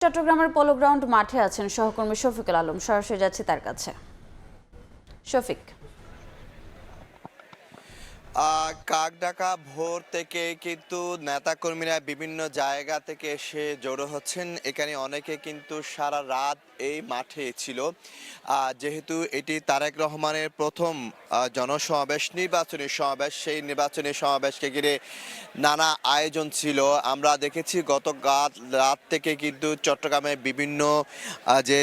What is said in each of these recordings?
চট্টগ্রামের polo ground মাঠে আছেন সহকর্মী শফিকুল আলম, সরাসরি যাচ্ছি তার কাছে। শফিক, কাকডাকা ভোর থেকে কিন্তু নেতাকর্মীরা বিভিন্ন জায়গা থেকে এসে জড়ো হচ্ছেন। এখানে অনেকে কিন্তু সারা রাত এই মাঠে ছিল। যেহেতু এটি তারেক রহমানের প্রথম জনসমাবেশ, নির্বাচনী সমাবেশ, সেই নির্বাচনী সমাবেশকে ঘিরে নানা আয়োজন ছিল। আমরা দেখেছি গত রাত থেকে কিন্তু চট্টগ্রামের বিভিন্ন যে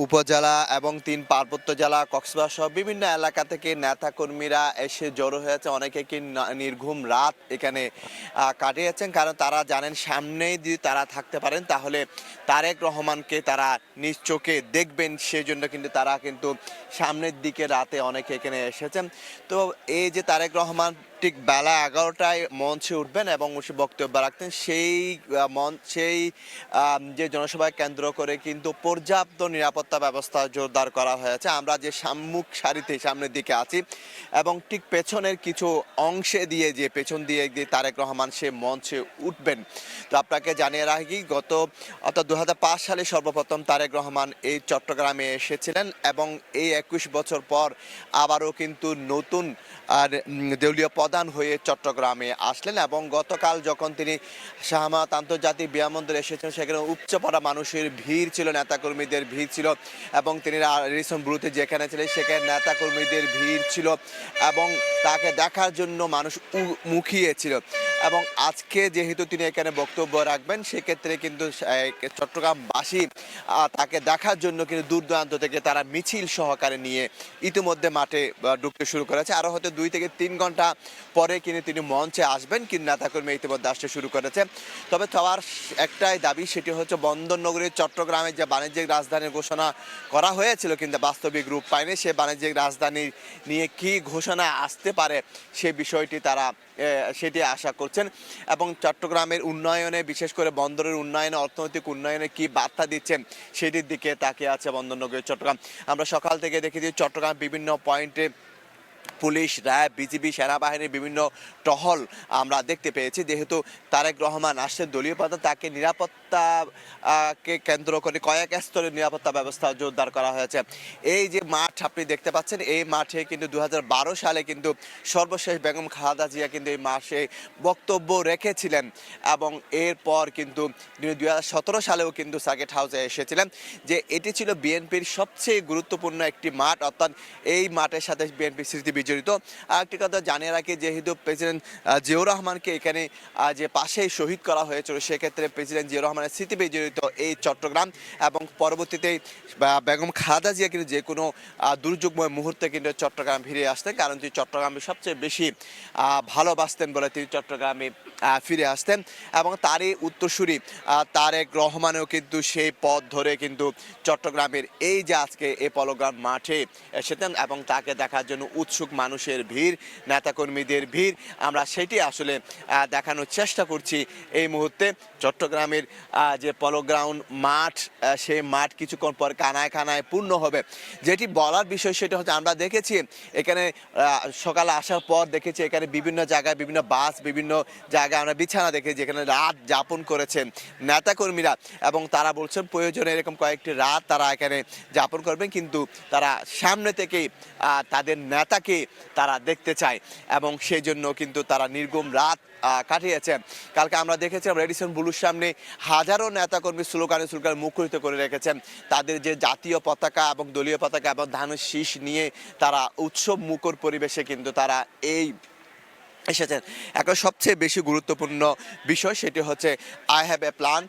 উপজেলা এবং 3 পার্বত্য জেলা কক্সবাজার সহ বিভিন্ন এলাকা থেকে নেতাকর্মীরা এসে জড়ো হয়েছে। অনেকে কি নির্ঘুম রাত এখানে কাটিয়েছেন, কারণ তারা জানেন সামনেই যদি তারা থাকতে পারেন তাহলে তারেক রহমানকে তারা নিজ চোখে দেখবেন। সেই জন্য কিন্তু তারা কিন্তু সামনের দিকে রাতে অনেকে এখানে এসেছেন। তো এই যে তারেক রহমান ঠিক বেলা 11টায় মঞ্চে উঠবেন এবং বক্তব্য রাখতেন, সেই যে জনসভায় কেন্দ্র করে কিন্তু পর্যাপ্ত নিরাপত্তা ব্যবস্থা জোরদার করা হয়েছে। আমরা যে সম্মুখ সারিতে সামনের দিকে আছি এবং ঠিক পেছনের কিছু অংশে দিয়ে যে পেছন দিয়ে তারেক রহমান সে মঞ্চে উঠবেন। তো আপনাকে জানিয়ে রাখি অর্থাৎ 2005 সালে সর্বপ্রথম তারেক রহমান এই চট্টগ্রামে এসেছিলেন এবং এই 21 বছর পর আবারও কিন্তু নতুন দলীয় প্রধান হয়ে চট্টগ্রামে আসলেন। এবং গতকাল যখন তিনি শাহ আমানত আন্তর্জাতিক বিমানবন্দরে এসেছেন, সেখানে উপচে পড়া মানুষের ভিড় ছিল, নেতাকর্মীদের ভিড় ছিল এবং তিনি রেডিসন ব্লুতে যেখানে ছিলেন সেখানে নেতাকর্মীদের ভিড় ছিল এবং তাকে দেখার জন্য মানুষ মুখিয়েছিল। এবং আজকে যেহেতু তিনি এখানে বক্তব্য রাখবেন, সেক্ষেত্রে কিন্তু চট্টগ্রামবাসী তাকে দেখার জন্য কিন্তু দূর দূরান্ত থেকে তারা মিছিল সহকারে নিয়ে ইতিমধ্যে মাঠে ঢুকতে শুরু করেছে। আরও হয়তো 2 থেকে 3 ঘন্টা পরে কিন্তু তিনি মঞ্চে আসবেন, কিন্তু নেতাকর্মী ইতিমধ্যে আসতে শুরু করেছে। তবে সবার একটাই দাবি, সেটি হচ্ছে বন্দরনগরী চট্টগ্রামে যে বাণিজ্যিক রাজধানীর ঘোষণা করা হয়েছিল কিন্তু বাস্তবিক রূপ পায়নি। সে বাণিজ্যিক রাজধানী নিয়ে কি ঘোষণা আসতে পারে সে বিষয়টি তারা সেটি আশা করছেন। এবং চট্টগ্রামের উন্নয়নে, বিশেষ করে বন্দরের উন্নয়নে, অর্থনৈতিক উন্নয়নে কি বার্তা দিচ্ছেন সেটির দিকে তাকিয়ে আছে বন্দরনগরী চট্টগ্রাম। আমরা সকাল থেকে দেখেছি চট্টগ্রাম বিভিন্ন পয়েন্টে পুলিশ, র্যাব, বিজিবি, সেনাবাহিনীর বিভিন্ন টহল আমরা দেখতে পেয়েছি। যেহেতু তারেক রহমান আসছে দলীয় প্রধান, তাকে নিরাপত্তাকে কেন্দ্র করে কয়েক স্তরের নিরাপত্তা ব্যবস্থা জোরদার করা হয়েছে। এই যে মাঠ আপনি দেখতে পাচ্ছেন, এই মাঠে কিন্তু 2012 সালে কিন্তু সর্বশেষ বেগম খালেদা জিয়া কিন্তু এই মাঠে বক্তব্য রেখেছিলেন এবং এরপর কিন্তু 2017 সালেও কিন্তু সার্কিট হাউসে এসেছিলেন। যে এটি ছিল বিএনপির সবচেয়ে গুরুত্বপূর্ণ একটি মাঠ, অর্থাৎ এই মাঠের সাথে বিএনপির স্মৃতি বিজড়িত। আরেকটি কথা জানিয়ে রাখি, যেহেতু প্রেসিডেন্ট জিয়াউর রহমানকে এখানে যে পাশেই শহীদ করা হয়েছিল, সেক্ষেত্রে প্রেসিডেন্ট জিয়াউর রহমানের স্মৃতি বিজড়িত এই চট্টগ্রাম এবং পরবর্তীতে বেগম খালেদা জিয়া কিন্তু যে কোনো দুর্যোগময় মুহূর্তে কিন্তু চট্টগ্রাম ফিরে আসতেন, কারণ তিনি চট্টগ্রামে সবচেয়ে বেশি ভালোবাসতেন বলে তিনি চট্টগ্রামে ফিরে আসতেন। এবং তারই উত্তরসূরি তারেক রহমানও কিন্তু সেই পথ ধরে কিন্তু চট্টগ্রামের এই যে আজকে এই পোলো গ্রাউন্ড মাঠে এসেছেন এবং তাকে দেখার জন্য উৎসুক মানুষের ভিড়, নেতাকর্মীদের ভিড়, আমরা সেটি আসলে দেখানোর চেষ্টা করছি এই মুহূর্তে। চট্টগ্রামের যে পোলো গ্রাউন্ড মাঠ, সেই মাঠ কিছুক্ষণ পর কানায় কানায় পূর্ণ হবে। যেটি বলার বিষয় সেটা হচ্ছে, আমরা দেখেছি এখানে সকালে আসার পর দেখেছি এখানে বিভিন্ন জায়গায় বিভিন্ন বাস, বিভিন্ন জায়গায় আমরা বিছানা দেখেছি যেখানে রাত যাপন করেছেন নেতাকর্মীরা এবং তারা বলছেন প্রয়োজনে এরকম কয়েকটি রাত তারা এখানে যাপন করবেন, কিন্তু তারা সামনে থেকেই তাদের নেতাকে তারা দেখতে চায় এবং সেই জন্য কিন্তু তারা নির্ঘুম রাত কাটিয়েছেন। কালকে আমরা দেখেছিলাম রেডিসন ব্লুর সামনে হাজারো নেতাকর্মী স্লোগানে মুখরিত করে রেখেছেন তাদের যে জাতীয় পতাকা এবং দলীয় পতাকা এবং ধানের শীষ নিয়ে তারা উৎসব মুখর পরিবেশে কিন্তু তারা এই এসেছেন। এখন সবচেয়ে বেশি গুরুত্বপূর্ণ বিষয় সেটি হচ্ছে আই হ্যাভ এ প্ল্যান,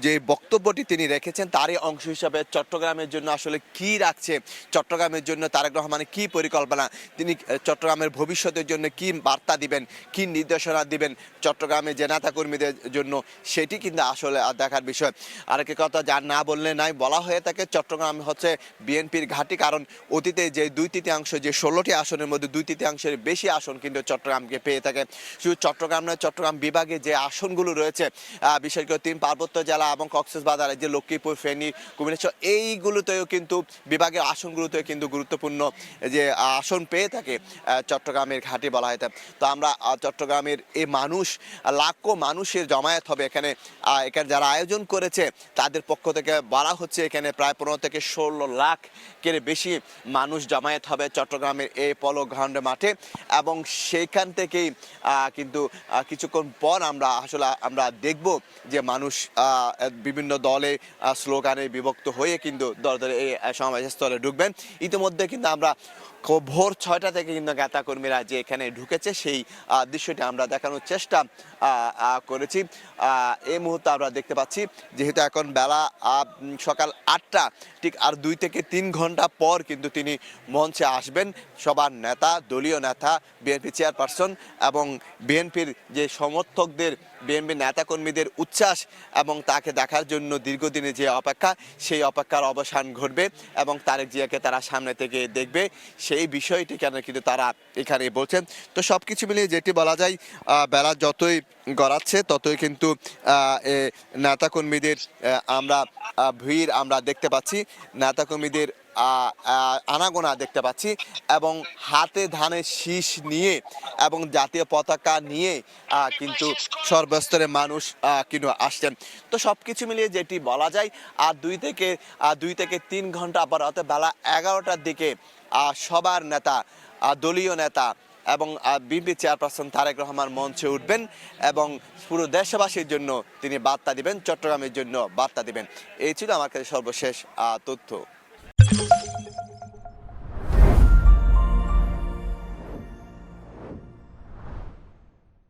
যে বক্তব্যটি তিনি রেখেছেন তারই অংশ হিসাবে চট্টগ্রামের জন্য আসলে কি রাখছে, চট্টগ্রামের জন্য তারেক রহমানের কি পরিকল্পনা, তিনি চট্টগ্রামের ভবিষ্যতের জন্য কি বার্তা দিবেন, কি নির্দেশনা দিবেন চট্টগ্রামের যে নেতাকর্মীদের জন্য, সেটি কিন্তু আসলে দেখার বিষয়। আরেকটি কথা যা না বললে নাই, বলা হয়ে থাকে চট্টগ্রাম হচ্ছে বিএনপির ঘাঁটি, কারণ অতীতে যে 2/3 যে 16টি আসনের মধ্যে 2/3 বেশি আসন কিন্তু চট্টগ্রাম চট্টগ্রামকে পেয়ে থাকে। শুধু চট্টগ্রাম নয়, চট্টগ্রাম বিভাগে যে আসনগুলো রয়েছে বিশেষ করে 3 পার্বত্য জেলা এবং কক্সবাজার, যে লক্ষ্মীপুর, ফেনী, কুমিল্লা, এইগুলোতেও কিন্তু বিভাগের আসনগুলোতেও কিন্তু গুরুত্বপূর্ণ যে আসন পেয়ে থাকে চট্টগ্রামের ঘাঁটি বলা হয়। তো আমরা চট্টগ্রামের এই মানুষ, লাখো মানুষের জমায়েত হবে এখানে। এখানে যারা আয়োজন করেছে তাদের পক্ষ থেকে বলা হচ্ছে এখানে প্রায় 15 থেকে 16 লাখের বেশি মানুষ জমায়েত হবে চট্টগ্রামের এই পলো গ্রাউন্ড মাঠে। এবং সেইখান থেকেই কিন্তু কিছুক্ষণ পর আমরা দেখব যে মানুষ বিভিন্ন দলে স্লোগানে বিভক্ত হয়ে কিন্তু দলে এই সমাবেশস্থলে ঢুকবেন। ইতিমধ্যে কিন্তু আমরা ভোর 6টা থেকে কিন্তু নেতাকর্মীরা যে এখানে ঢুকেছে সেই দৃশ্যটি আমরা দেখানোর চেষ্টা করেছি। এই মুহূর্তে আমরা দেখতে পাচ্ছি যেহেতু এখন বেলা সকাল 8টা, ঠিক আর 2 থেকে 3 ঘন্টা পর কিন্তু তিনি মঞ্চে আসবেন। সবার নেতা, দলীয় নেতা, বিএনপি চেয়ারপারসন এবং বিএনপির যে সমর্থকদের, বিএনপি নেতাকর্মীদের উচ্ছ্বাস এবং তাকে দেখার জন্য দীর্ঘদিনের যে অপেক্ষা, সেই অপেক্ষার অবসান ঘটবে এবং তারেক জিয়াকে তারা সামনে থেকে দেখবে, সেই বিষয়টি কেন কিন্তু তারা এখানে বলছেন। তো সব কিছু মিলিয়ে যেটি বলা যায়, বেলা যতই গড়াচ্ছে ততই কিন্তু নেতাকর্মীদের ভিড় আমরা দেখতে পাচ্ছি, নেতাকর্মীদের আনাগোনা দেখতে পাচ্ছি এবং হাতে ধানের শীষ নিয়ে এবং জাতীয় পতাকা নিয়ে কিন্তু সর্বস্তরের মানুষ কিন্তু আসছেন। তো সব কিছু মিলিয়ে যেটি বলা যায়, আর 2 থেকে 3 ঘন্টা পর অর্থাৎ বেলা 11টার দিকে সবার নেতা, দলীয় নেতা এবং বিএনপি চেয়ারপারসন তারেক রহমান মঞ্চে উঠবেন এবং পুরো দেশবাসীর জন্য তিনি বার্তা দিবেন, চট্টগ্রামের জন্য বার্তা দিবেন। এই ছিল আমার কাছে সর্বশেষ তথ্য।